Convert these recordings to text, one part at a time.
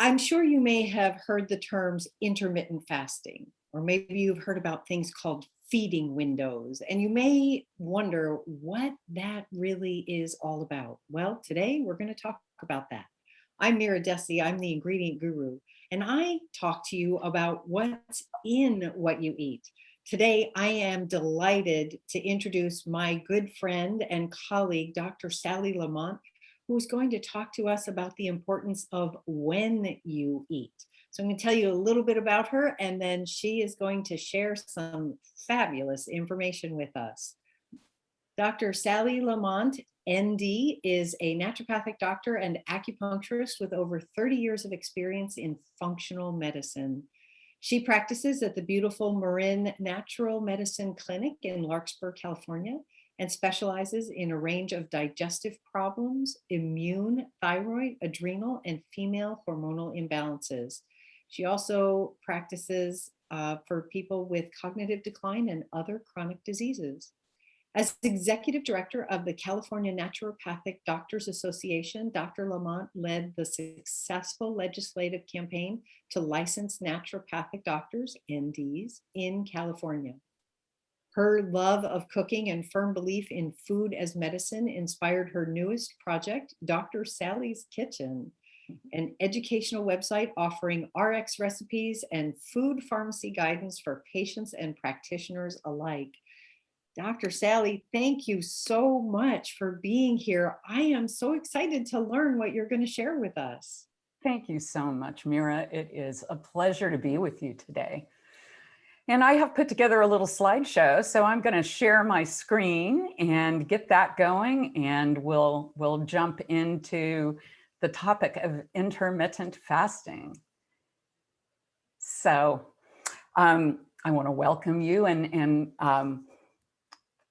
I'm sure you may have heard the terms intermittent fasting, or maybe you've heard about things called feeding windows, and you may wonder what that really is all about. Well, today we're going to talk about that. I'm Mira Dessy, I'm the ingredient guru, and I talk to you about what's in what you eat. Today, I am delighted to introduce my good friend and colleague, Dr. Sally LaMont, who's going to talk to us about the importance of when you eat. So I'm going to tell you a little bit about her, and then she is going to share some fabulous information with us. Dr. Sally LaMont, ND, is a naturopathic doctor and acupuncturist with over 30 years of experience in functional medicine. She practices at the beautiful Marin Natural Medicine Clinic in Larkspur, California, and specializes in a range of digestive problems, immune, thyroid, adrenal, and female hormonal imbalances. She also practices for people with cognitive decline and other chronic diseases. As executive director of the California Naturopathic Doctors Association, Dr. LaMont led the successful legislative campaign to license naturopathic doctors, NDs, in California. Her love of cooking and firm belief in food as medicine inspired her newest project, Dr. Sally's Kitchen, an educational website offering RX recipes and food pharmacy guidance for patients and practitioners alike. Dr. Sally, thank you so much for being here. I am so excited to learn what you're going to share with us. Thank you so much, Mira. It is a pleasure to be with you today. And I have put together a little slideshow, so I'm going to share my screen and get that going, and we'll jump into the topic of intermittent fasting. So I want to welcome you and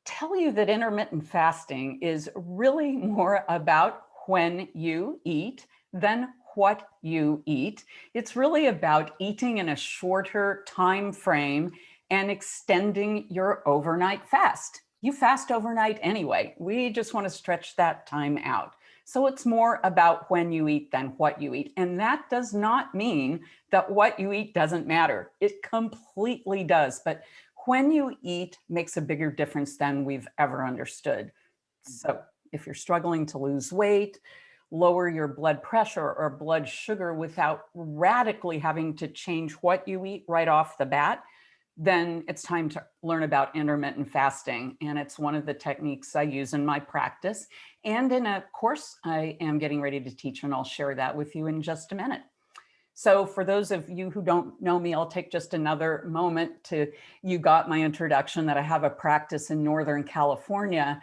tell you that intermittent fasting is really more about when you eat than what you eat. It's really about eating in a shorter time frame and extending your overnight fast. You fast overnight anyway. We just want to stretch that time out. So it's more about when you eat than what you eat. And that does not mean that what you eat doesn't matter. It completely does. But when you eat makes a bigger difference than we've ever understood. So if you're struggling to lose weight, lower your blood pressure or blood sugar without radically having to change what you eat right off the bat, then it's time to learn about intermittent fasting. And it's one of the techniques I use in my practice and in a course I am getting ready to teach, and I'll share that with you in just a minute. So for those of you who don't know me, I'll take just another moment you got my introduction that I have a practice in Northern California.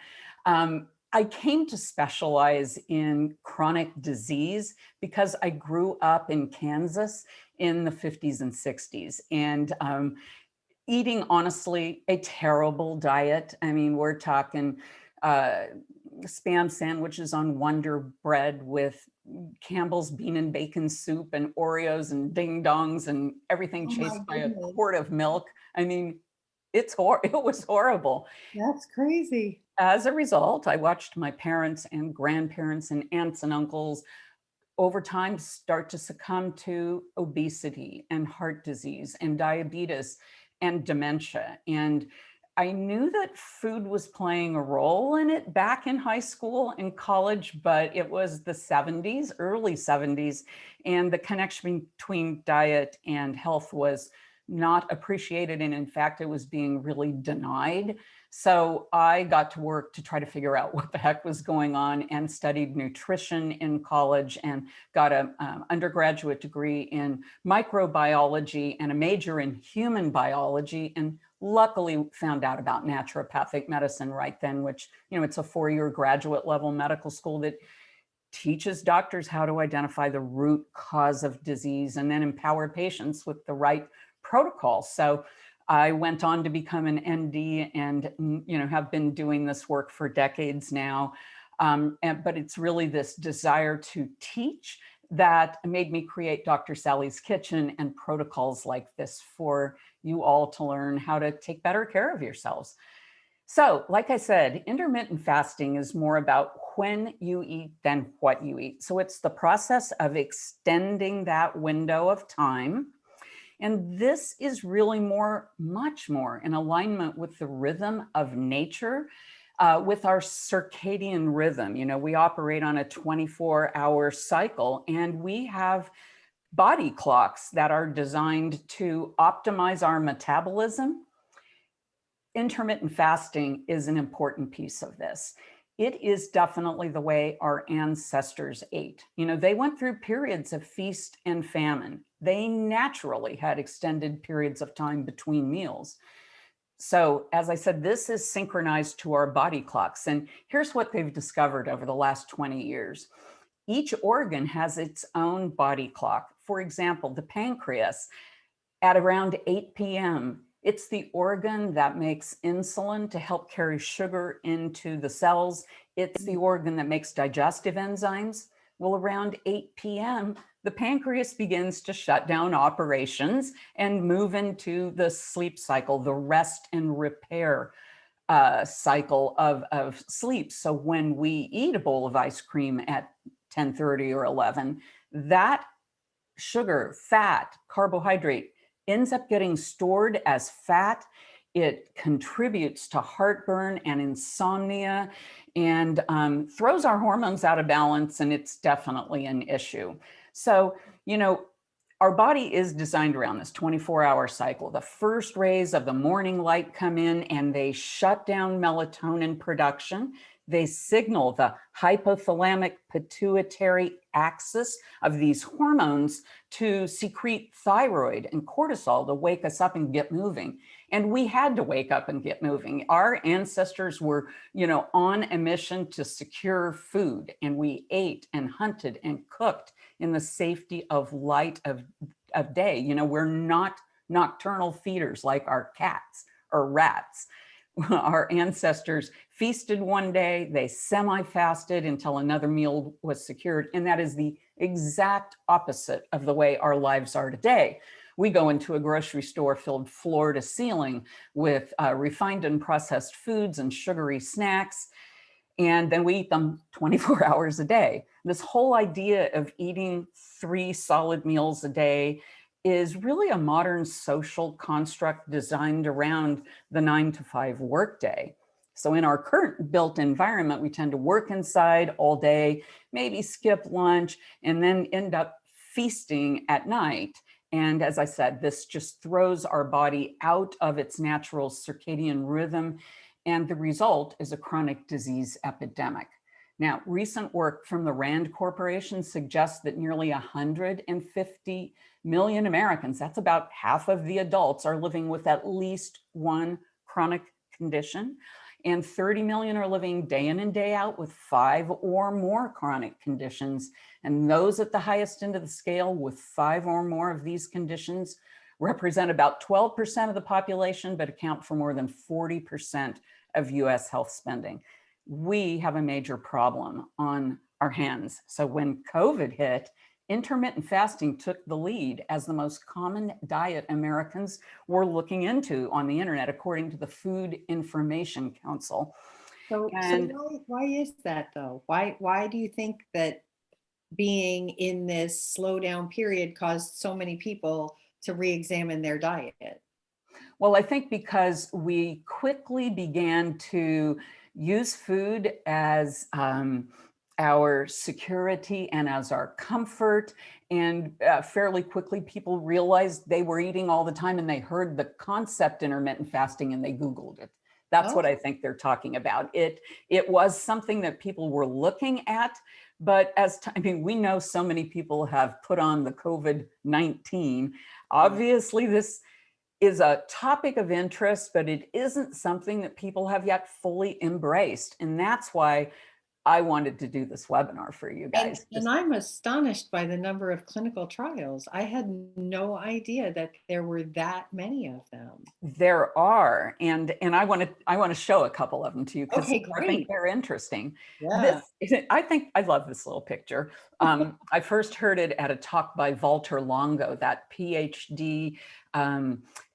I came to specialize in chronic disease because I grew up in Kansas in the 50s and 60s and eating, honestly, a terrible diet. I mean, we're talking Spam sandwiches on Wonder Bread with Campbell's bean and bacon soup and Oreos and ding dongs and everything chased by a quart of milk. I mean, it was horrible. That's crazy. As a result, I watched my parents and grandparents and aunts and uncles over time start to succumb to obesity and heart disease and diabetes and dementia. And I knew that food was playing a role in it back in high school and college, but it was the 70s, early 70s, and the connection between diet and health was not appreciated. And in fact, it was being really denied. So I got to work to try to figure out what the heck was going on and studied nutrition in college and got an undergraduate degree in microbiology and a major in human biology, and luckily found out about naturopathic medicine right then, which, it's a 4-year graduate level medical school that teaches doctors how to identify the root cause of disease and then empower patients with the right protocol. So I went on to become an ND and, have been doing this work for decades now. But it's really this desire to teach that made me create Dr. Sally's Kitchen and protocols like this for you all to learn how to take better care of yourselves. So, like I said, intermittent fasting is more about when you eat than what you eat. So, it's the process of extending that window of time. And this is really much more in alignment with the rhythm of nature, with our circadian rhythm. We operate on a 24-hour cycle, and we have body clocks that are designed to optimize our metabolism. Intermittent fasting is an important piece of this. It is definitely the way our ancestors ate. They went through periods of feast and famine. They naturally had extended periods of time between meals. So, as I said, this is synchronized to our body clocks. And here's what they've discovered over the last 20 years. Each organ has its own body clock. For example, the pancreas at around 8 p.m., it's the organ that makes insulin to help carry sugar into the cells. It's the organ that makes digestive enzymes. Well, around 8 p.m., the pancreas begins to shut down operations and move into the sleep cycle, the rest and repair cycle of sleep. So when we eat a bowl of ice cream at 10:30 or 11, that sugar, fat, carbohydrate ends up getting stored as fat. It contributes to heartburn and insomnia and throws our hormones out of balance, and it's definitely an issue. So, our body is designed around this 24-hour cycle. The first rays of the morning light come in and they shut down melatonin production. They signal the hypothalamic pituitary axis of these hormones to secrete thyroid and cortisol to wake us up and get moving. And we had to wake up and get moving. Our ancestors were, on a mission to secure food, and we ate and hunted and cooked in the safety of light of day. We're not nocturnal feeders like our cats or rats. Our ancestors feasted one day, they semi-fasted until another meal was secured. And that is the exact opposite of the way our lives are today. We go into a grocery store filled floor to ceiling with refined and processed foods and sugary snacks, and then we eat them 24 hours a day. This whole idea of eating 3 solid meals a day is really a modern social construct designed around the 9-to-5 workday. So in our current built environment, we tend to work inside all day, maybe skip lunch, and then end up feasting at night. And as I said, this just throws our body out of its natural circadian rhythm, and the result is a chronic disease epidemic. Now, recent work from the Rand Corporation suggests that nearly 150 million Americans, that's about half of the adults, are living with at least one chronic condition, and 30 million are living day in and day out with 5 or more chronic conditions. And those at the highest end of the scale with 5 or more of these conditions represent about 12% of the population, but account for more than 40% of US health spending. We have a major problem on our hands. So when COVID hit, intermittent fasting took the lead as the most common diet Americans were looking into on the internet, according to the Food Information Council. So why is that though? Why do you think that being in this slowdown period caused so many people to re-examine their diet? Well, I think because we quickly began to use food as our security and as our comfort. And fairly quickly, people realized they were eating all the time, and they heard the concept intermittent fasting and they Googled it. That's what I think they're talking about. It was something that people were looking at, but we know so many people have put on the COVID-19. Obviously, this is a topic of interest, but it isn't something that people have yet fully embraced. And that's why I wanted to do this webinar for you guys. And I'm astonished by the number of clinical trials. I had no idea that there were that many of them. There are, and I want to show a couple of them to you because Okay, I think great. they're interesting. Yeah. I love this little picture. I first heard it at a talk by Walter Longo, that PhD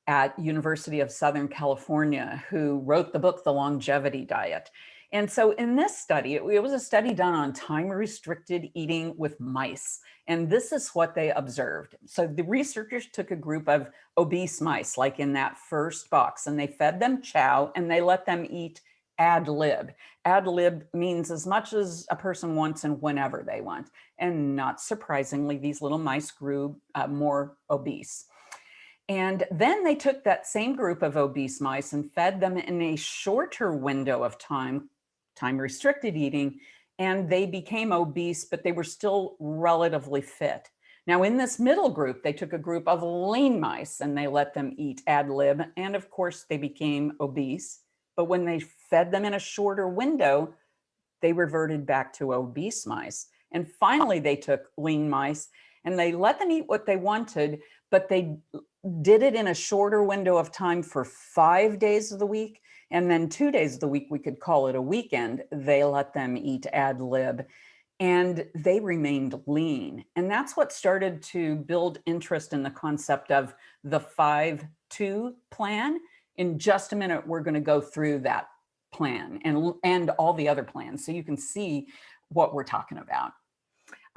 at University of Southern California who wrote the book, The Longevity Diet. And so in this study, it was a study done on time-restricted eating with mice. And this is what they observed. So the researchers took a group of obese mice, like in that first box, and they fed them chow and they let them eat ad lib. Ad lib means as much as a person wants and whenever they want. And not surprisingly, these little mice grew more obese. And then they took that same group of obese mice and fed them in a shorter window of time, time-restricted eating, and they became obese, but they were still relatively fit. Now, in this middle group, they took a group of lean mice and they let them eat ad lib, and of course, they became obese. But when they fed them in a shorter window, they reverted back to obese mice. And finally, they took lean mice and they let them eat what they wanted, but they did it in a shorter window of time for 5 days of the week. And then 2 days of the week, we could call it a weekend, they let them eat ad lib and they remained lean. And that's what started to build interest in the concept of the 5-2 plan. In just a minute, we're going to go through that plan and all the other plans so you can see what we're talking about.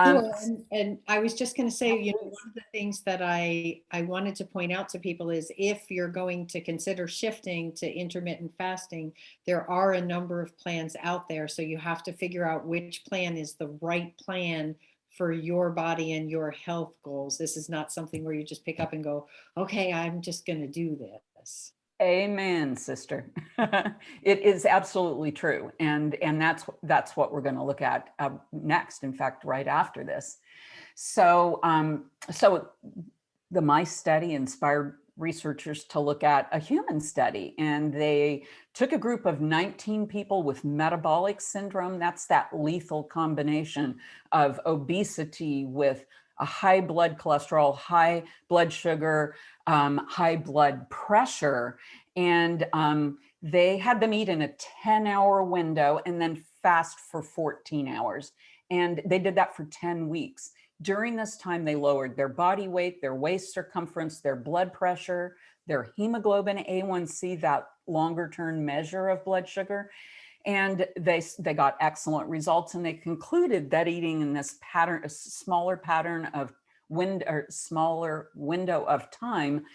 Cool. And I was just going to say, you know, one of the things that I wanted to point out to people is if you're going to consider shifting to intermittent fasting, there are a number of plans out there. So you have to figure out which plan is the right plan for your body and your health goals. This is not something where you just pick up and go, okay, I'm just going to do this. Amen, sister. It is absolutely true. And that's what we're going to look at next, in fact, right after this. So, so the mice study inspired researchers to look at a human study, and they took a group of 19 people with metabolic syndrome. That's that lethal combination of obesity with a high blood cholesterol, high blood sugar, high blood pressure. And they had them eat in a 10-hour window and then fast for 14 hours. And they did that for 10 weeks. During this time, they lowered their body weight, their waist circumference, their blood pressure, their hemoglobin A1C, that longer-term measure of blood sugar. And they got excellent results, and they concluded that eating in this pattern, a smaller window of time,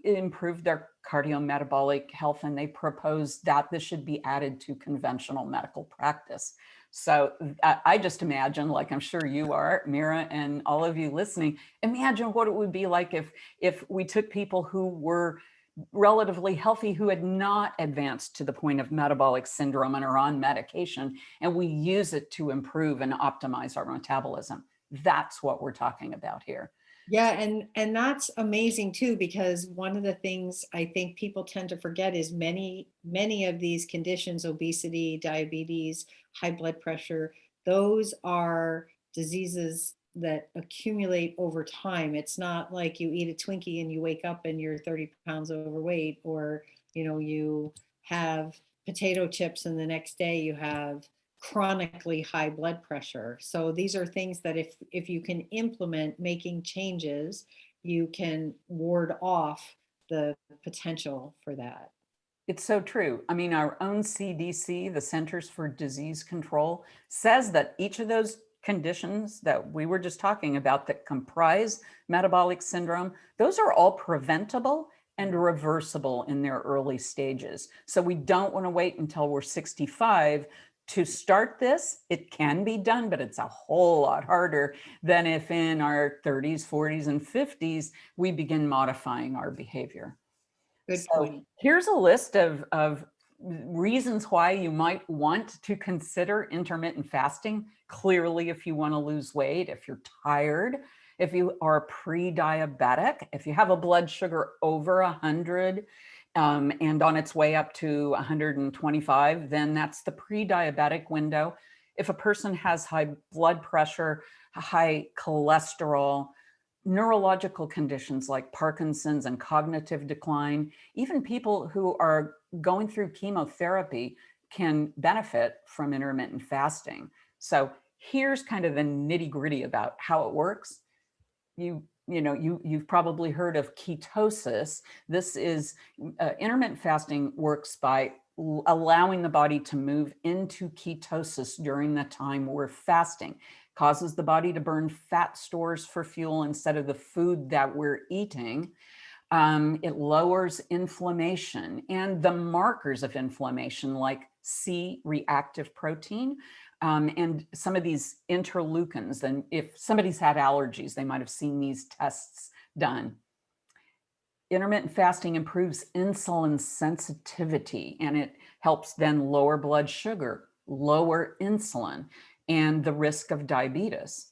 improved their cardiometabolic health, and they proposed that this should be added to conventional medical practice. So I just imagine, like I'm sure you are, Mira, and all of you listening, imagine what it would be like if we took people who were relatively healthy, who had not advanced to the point of metabolic syndrome and are on medication, and we use it to improve and optimize our metabolism. That's what we're talking about here. Yeah, and that's amazing too, because one of the things I think people tend to forget is many of these conditions, obesity, diabetes, high blood pressure, those are diseases that accumulate over time. It's not like you eat a Twinkie and you wake up and you're 30 pounds overweight, or you know, you have potato chips and the next day you have chronically high blood pressure. So these are things that if you can implement making changes, you can ward off the potential for that. It's so true. I mean, our own CDC, the Centers for Disease Control, says that each of those conditions that we were just talking about that comprise metabolic syndrome, those are all preventable and reversible in their early stages. So we don't want to wait until we're 65 to start this. It can be done, but it's a whole lot harder than if in our 30s, 40s, and 50s, we begin modifying our behavior. Good So point. here's a list of reasons why you might want to consider intermittent fasting. Clearly, if you want to lose weight, if you're tired, if you are pre-diabetic, if you have a blood sugar over 100 and on its way up to 125, then that's the pre-diabetic window. If a person has high blood pressure, high cholesterol, neurological conditions like Parkinson's and cognitive decline, even people who are going through chemotherapy can benefit from intermittent fasting. So here's kind of the nitty-gritty about how it works. You you've probably heard of ketosis. This is intermittent fasting works by allowing the body to move into ketosis during the time we're fasting. Causes the body to burn fat stores for fuel instead of the food that we're eating. It lowers inflammation and the markers of inflammation like C-reactive protein, and some of these interleukins. Then if somebody's had allergies, they might have seen these tests done. Intermittent fasting improves insulin sensitivity, and it helps then lower blood sugar, lower insulin, and the risk of diabetes.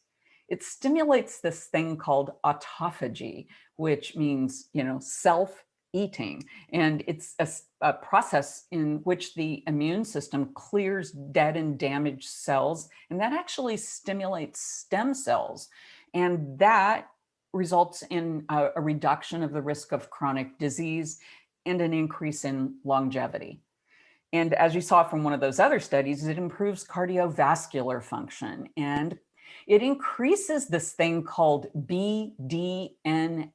It stimulates this thing called autophagy, which means, self-eating. And it's a process in which the immune system clears dead and damaged cells, and that actually stimulates stem cells. And that results in a reduction of the risk of chronic disease and an increase in longevity. And as you saw from one of those other studies, it improves cardiovascular function, and it increases this thing called BDNF,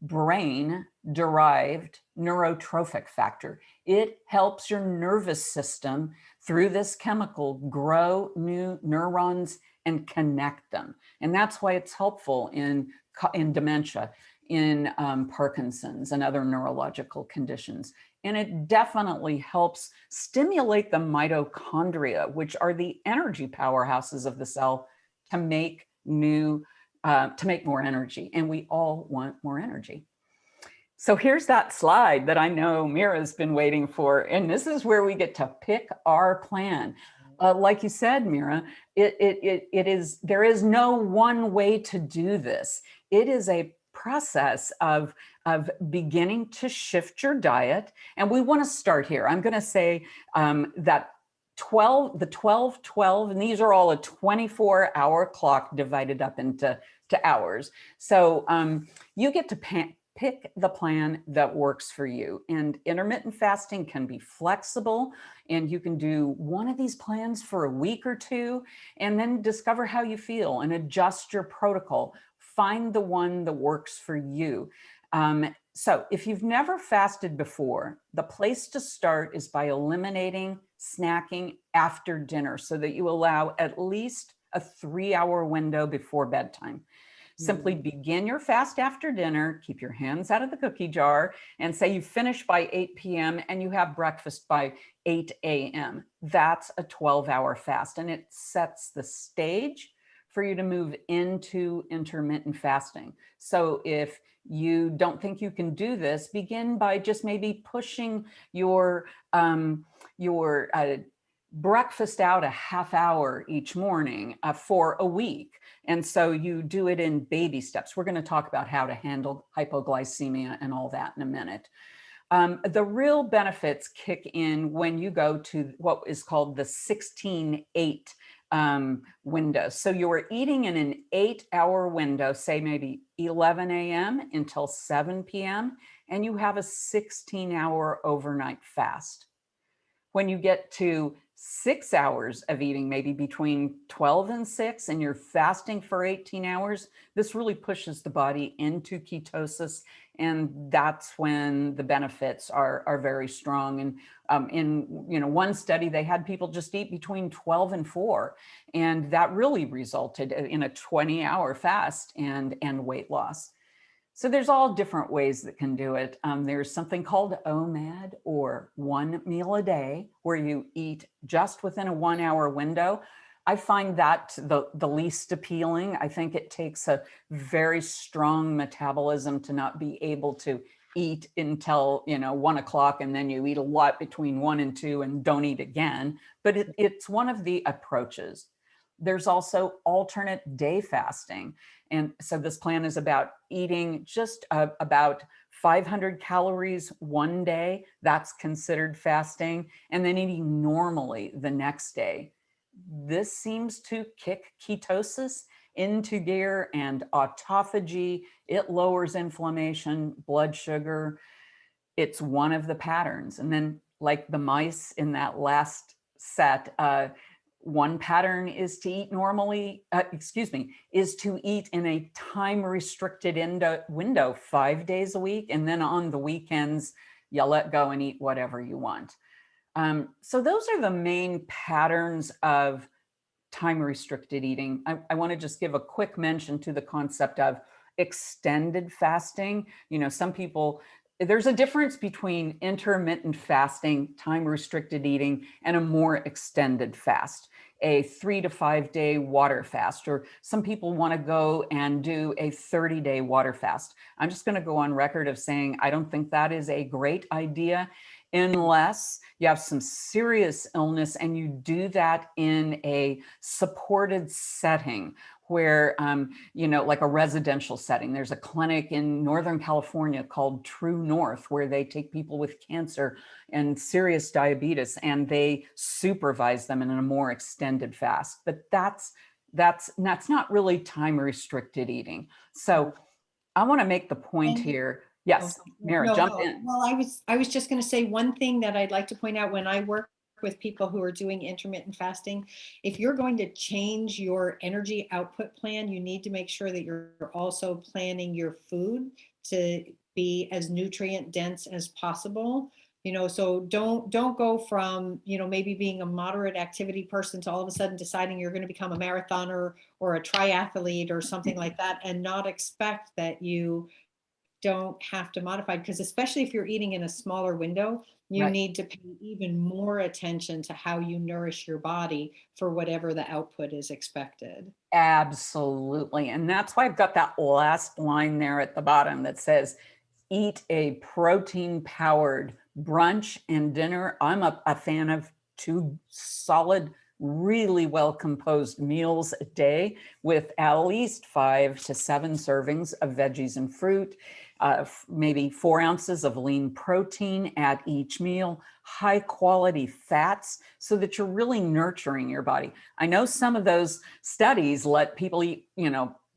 brain-derived neurotrophic factor. It helps your nervous system through this chemical grow new neurons and connect them. And that's why it's helpful in dementia, in Parkinson's and other neurological conditions. And it definitely helps stimulate the mitochondria, which are the energy powerhouses of the cell, to make more energy. And we all want more energy. So here's that slide that I know Mira's been waiting for. And this is where we get to pick our plan. Like you said, Mira, there is no one way to do this. It is a process of beginning to shift your diet. And we want to start here. I'm going to say that 12, and these are all a 24-hour clock divided up into hours. So you get to pick the plan that works for you. And intermittent fasting can be flexible, and you can do one of these plans for a week or two, and then discover how you feel and adjust your protocol. Find the one that works for you. So if you've never fasted before, the place to start is by eliminating snacking after dinner so that you allow at least a 3-hour window before bedtime. Simply begin your fast after dinner, keep your hands out of the cookie jar, and say you finish by 8 p.m. and you have breakfast by 8 a.m. That's a 12-hour fast, and it sets the stage for you to move into intermittent fasting. So if you don't think you can do this, begin by just maybe pushing your breakfast out a half hour each morning for a week. And so you do it in baby steps. We're going to talk about how to handle hypoglycemia and all that in a minute. The real benefits kick in when you go to what is called the 16-8 window. So you're eating in an 8-hour window, say maybe 11 a.m. until 7 p.m., and you have a 16-hour overnight fast. When you get to 6 hours of eating, maybe between 12 and 6, and you're fasting for 18 hours, this really pushes the body into ketosis. And that's when the benefits are very strong. And in one study, they had people just eat between 12 and 4. And that really resulted in a 20-hour fast and weight loss. So there's all different ways that can do it. There's something called OMAD, or 1 meal a day, where you eat just within a 1-hour window. I find that the least appealing. I think it takes a very strong metabolism to not be able to eat until 1 o'clock, and then you eat a lot between 1 and 2 and don't eat again. But it's one of the approaches. There's also alternate day fasting. And so this plan is about eating just about 500 calories one day. That's considered fasting. And then eating normally the next day. This seems to kick ketosis into gear and autophagy. It lowers inflammation, blood sugar. It's one of the patterns. And then, like the mice in that last set, One pattern is to eat normally, is to eat in a time restricted window 5 days a week. And then on the weekends, you let go and eat whatever you want. So those are the main patterns of time restricted eating. I want to just give a quick mention to the concept of extended fasting. Some people, there's a difference between intermittent fasting, time restricted eating, and a more extended fast, a 3 to 5 day water fast, or some people want to go and do a 30-day water fast. I'm just going to go on record of saying I don't think that is a great idea unless you have some serious illness and you do that in a supported setting where, like a residential setting. There's a clinic in Northern California called True North where they take people with cancer and serious diabetes and they supervise them in a more extended fast. But that's not really time restricted eating. So I want to make the point here. Oh, Yes, Mira, no, jump no. in. Well, I was just going to say one thing that I'd like to point out when I work with people who are doing intermittent fasting. If you're going to change your energy output plan, you need to make sure that you're also planning your food to be as nutrient dense as possible. So don't go from, maybe being a moderate activity person to all of a sudden deciding you're going to become a marathoner or a triathlete or something like that, and not expect that you don't have to modify, because especially if you're eating in a smaller window, you Right. need to pay even more attention to how you nourish your body for whatever the output is expected. Absolutely. And that's why I've got that last line there at the bottom that says, eat a protein powered brunch and dinner. I'm a fan of 2 solid, really well composed meals a day with at least 5 to 7 servings of veggies and fruit, maybe 4 ounces of lean protein at each meal, high quality fats, so that you're really nurturing your body. I know some of those studies let people eat,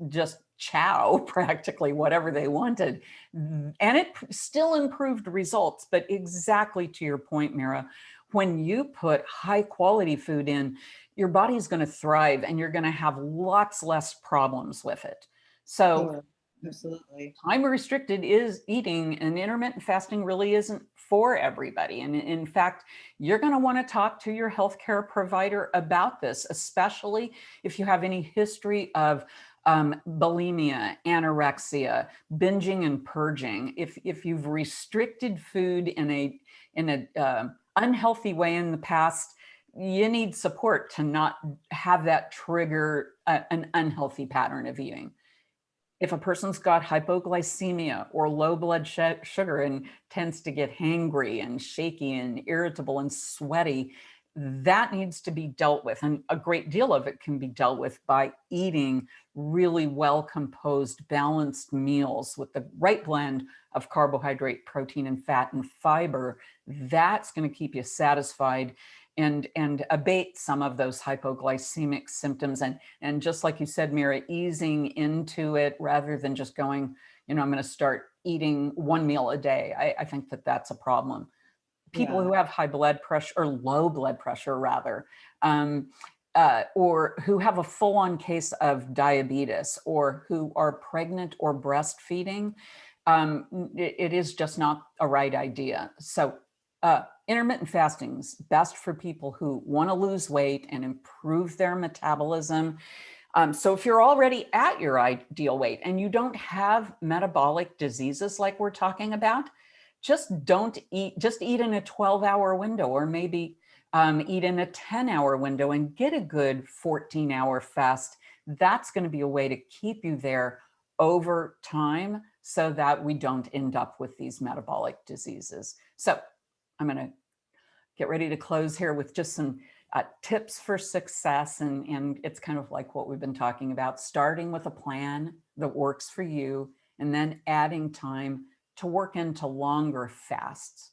just chow, practically whatever they wanted. And it still improved results. But exactly to your point, Mira, when you put high quality food in, your body's going to thrive and you're going to have lots less problems with it. So Sure, absolutely. time restricted is eating, and intermittent fasting really isn't for everybody. And in fact, you're going to want to talk to your healthcare provider about this, especially if you have any history of bulimia, anorexia, binging and purging. If you've restricted food in a unhealthy way in the past, you need support to not have that trigger an unhealthy pattern of eating. If a person's got hypoglycemia or low blood sugar and tends to get hangry and shaky and irritable and sweaty, that needs to be dealt with. And a great deal of it can be dealt with by eating really well composed, balanced meals with the right blend of carbohydrate, protein, and fat and fiber. That's going to keep you satisfied and abate some of those hypoglycemic symptoms. And just like you said, Mira, easing into it rather than just going, I'm going to start eating 1 meal a day. I think that that's a problem. People Yeah. who have high blood pressure, or low blood pressure rather, or who have a full-on case of diabetes, or who are pregnant or breastfeeding, it is just not a right idea. So intermittent fasting is best for people who want to lose weight and improve their metabolism. So if you're already at your ideal weight and you don't have metabolic diseases like we're talking about, just don't eat, just eat in a 12-hour window, or maybe eat in a 10-hour window and get a good 14-hour fast. That's going to be a way to keep you there over time so that we don't end up with these metabolic diseases. So I'm going to get ready to close here with just some tips for success. And it's kind of like what we've been talking about, starting with a plan that works for you and then adding time to work into longer fasts.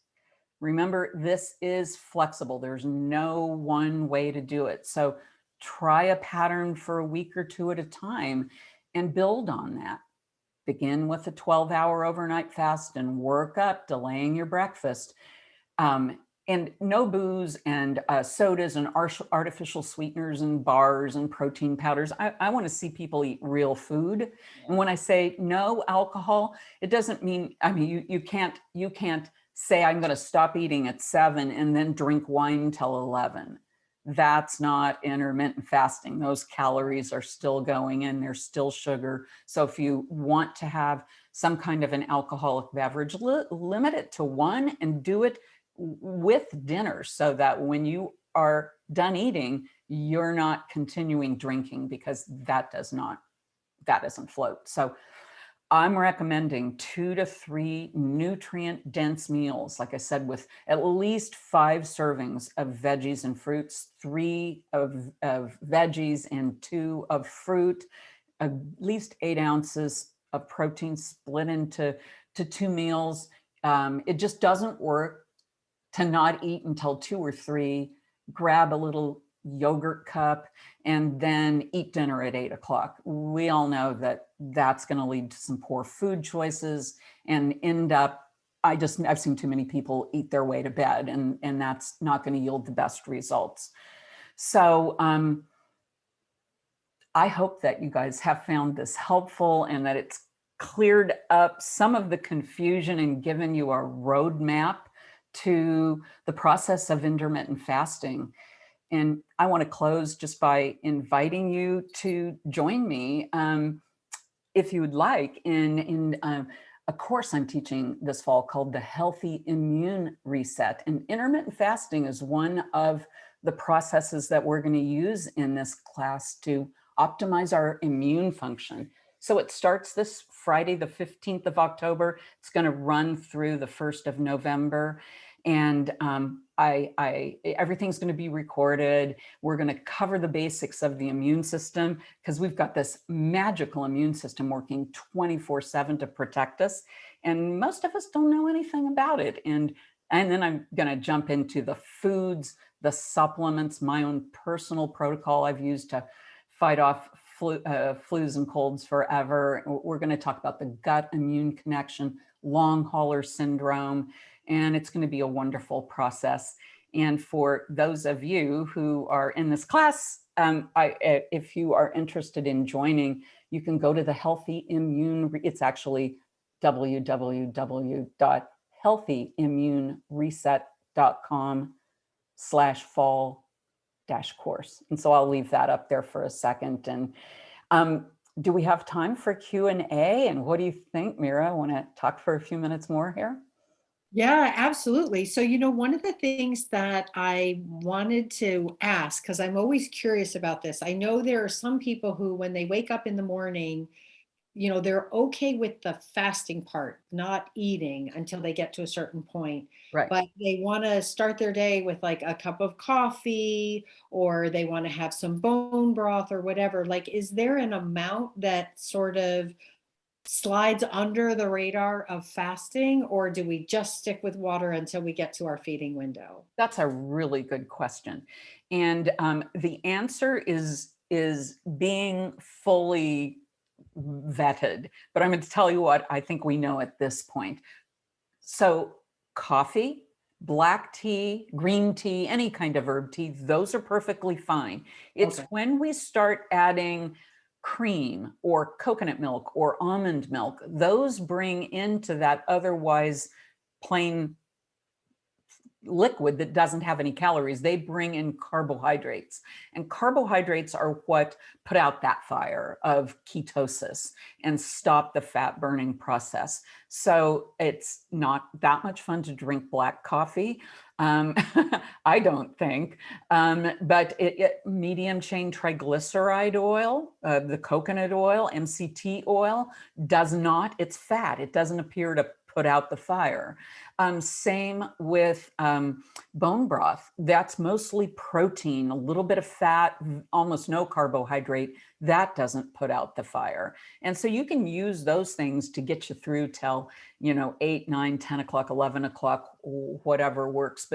Remember, this is flexible. There's no one way to do it. So try a pattern for a week or 2 at a time and build on that. Begin with a 12-hour overnight fast and work up, delaying your breakfast. and no booze and sodas and artificial sweeteners and bars and protein powders. I want to see people eat real food. And when I say no alcohol, it doesn't mean, I mean, you can't say I'm going to stop eating at 7 and then drink wine till 11. That's not intermittent fasting. Those calories are still going in, there's still sugar. So if you want to have some kind of an alcoholic beverage, limit it to 1 and do it with dinner so that when you are done eating, you're not continuing drinking, because that doesn't float. So I'm recommending 2 to 3 nutrient dense meals, like I said, with at least 5 servings of veggies and fruits, 3 of veggies and 2 of fruit, at least 8 ounces of protein split into 2 meals. It just doesn't work to not eat until 2 or 3, grab a little yogurt cup, and then eat dinner at 8 o'clock. We all know that that's going to lead to some poor food choices and end up, I've seen too many people eat their way to bed, and that's not going to yield the best results. So I hope that you guys have found this helpful and that it's cleared up some of the confusion and given you a roadmap to the process of intermittent fasting. And I want to close just by inviting you to join me, if you would like, in a course I'm teaching this fall called the Healthy Immune Reset. And intermittent fasting is one of the processes that we're going to use in this class to optimize our immune function. So it starts this Friday, the 15th of October. It's going to run through the 1st of November. And everything's going to be recorded. We're going to cover the basics of the immune system, because we've got this magical immune system working 24/7 to protect us. And most of us don't know anything about it. And then I'm going to jump into the foods, the supplements, my own personal protocol I've used to fight off flus and colds forever. We're going to talk about the gut immune connection, long hauler syndrome, and it's going to be a wonderful process. And for those of you who are in this class, if you are interested in joining, you can go to the Healthy Immune. It's actually www.healthyimmunereset.com/fall-course. And so I'll leave that up there for a second. And do we have time for Q&A? And what do you think, Mira? Want to talk for a few minutes more here? Yeah, absolutely. So, one of the things that I wanted to ask, because I'm always curious about this, I know there are some people who, when they wake up in the morning, they're okay with the fasting part, not eating until they get to a certain point. Right. But they want to start their day with like a cup of coffee, or they want to have some bone broth or whatever. Like, is there an amount that sort of slides under the radar of fasting, or do we just stick with water until we get to our feeding window? That's a really good question. And the answer is being fully vetted. But I'm going to tell you what I think we know at this point. So coffee, black tea, green tea, any kind of herb tea, those are perfectly fine. It's Okay. when we start adding cream or coconut milk or almond milk, those bring into that otherwise plain liquid that doesn't have any calories, they bring in carbohydrates. And carbohydrates are what put out that fire of ketosis and stop the fat burning process. So it's not that much fun to drink black coffee. I don't think, but medium chain triglyceride oil, the coconut oil, MCT oil, does not, it's fat. It doesn't appear to put out the fire. Same with bone broth. That's mostly protein, a little bit of fat, almost no carbohydrate. That doesn't put out the fire. And so you can use those things to get you through till, 8, 9, 10 o'clock, 11 o'clock, whatever works.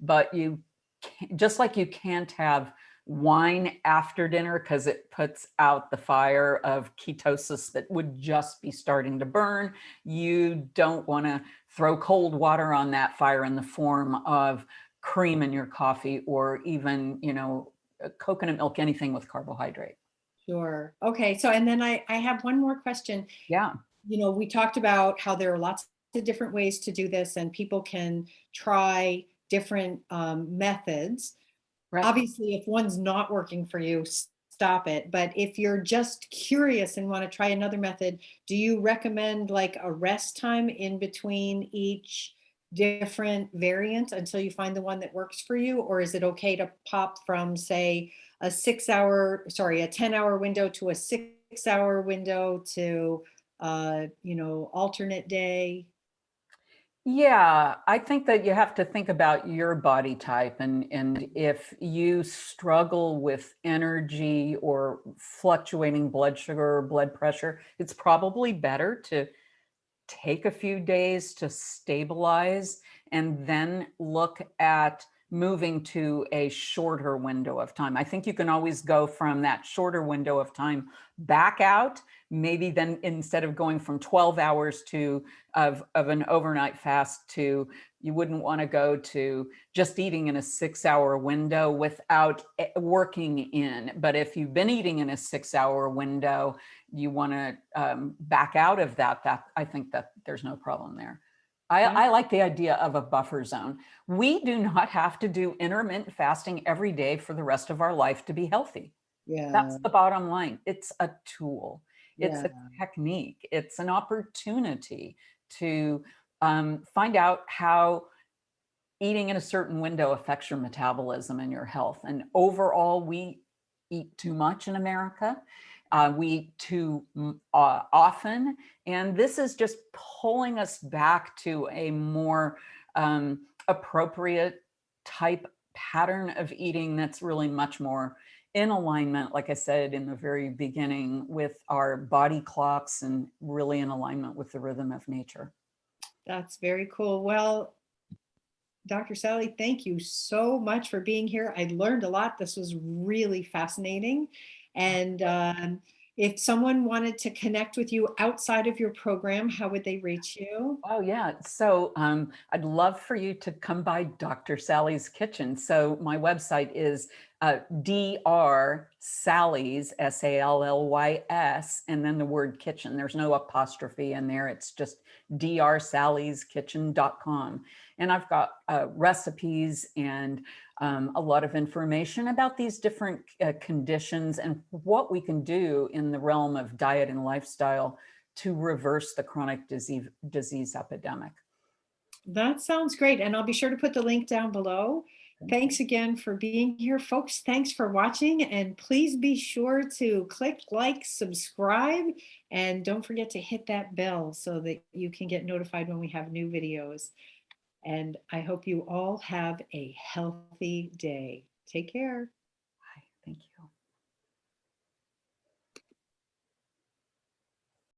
But you can't, just like you can't have wine after dinner because it puts out the fire of ketosis that would just be starting to burn. You don't want to throw cold water on that fire in the form of cream in your coffee or even, coconut milk, anything with carbohydrate. Sure. Okay. So, and then I have one more question. Yeah. We talked about how there are lots of different ways to do this, and people can try different methods. Right. Obviously, if one's not working for you, stop it. But if you're just curious and want to try another method, do you recommend like a rest time in between each different variant until you find the one that works for you? Or is it okay to pop from, say, a 10-hour window to a 6-hour window to, alternate day? Yeah, I think that you have to think about your body type, and if you struggle with energy or fluctuating blood sugar or blood pressure, it's probably better to take a few days to stabilize and then look at moving to a shorter window of time. I think you can always go from that shorter window of time back out. Maybe then instead of going from 12 hours of an overnight fast to, you wouldn't want to go to just eating in a 6-hour window without working in. But if you've been eating in a 6-hour window, you want to back out of that, I think that there's no problem there. I like the idea of a buffer zone. We do not have to do intermittent fasting every day for the rest of our life to be healthy. Yeah. That's the bottom line. It's a tool. It's Yeah. a technique. It's an opportunity to find out how eating in a certain window affects your metabolism and your health. And overall, we eat too much in America. We eat too often. And this is just pulling us back to a more appropriate type pattern of eating that's really much more in alignment, like I said in the very beginning, with our body clocks and really in alignment with the rhythm of nature. That's very cool. Well, Dr. Sally, thank you so much for being here. I learned a lot. This was really fascinating. And if someone wanted to connect with you outside of your program, how would they reach you? Oh, yeah. So I'd love for you to come by Dr. Sally's Kitchen. So my website is Dr. Sally's, Sallys, and then the word kitchen. There's no apostrophe in there. It's just drsallyskitchen.com. And I've got recipes and a lot of information about these different conditions and what we can do in the realm of diet and lifestyle to reverse the chronic disease epidemic. That sounds great. And I'll be sure to put the link down below. Thanks again for being here, folks. Thanks for watching. And please be sure to click like, subscribe, and don't forget to hit that bell so that you can get notified when we have new videos. And I hope you all have a healthy day. Take care.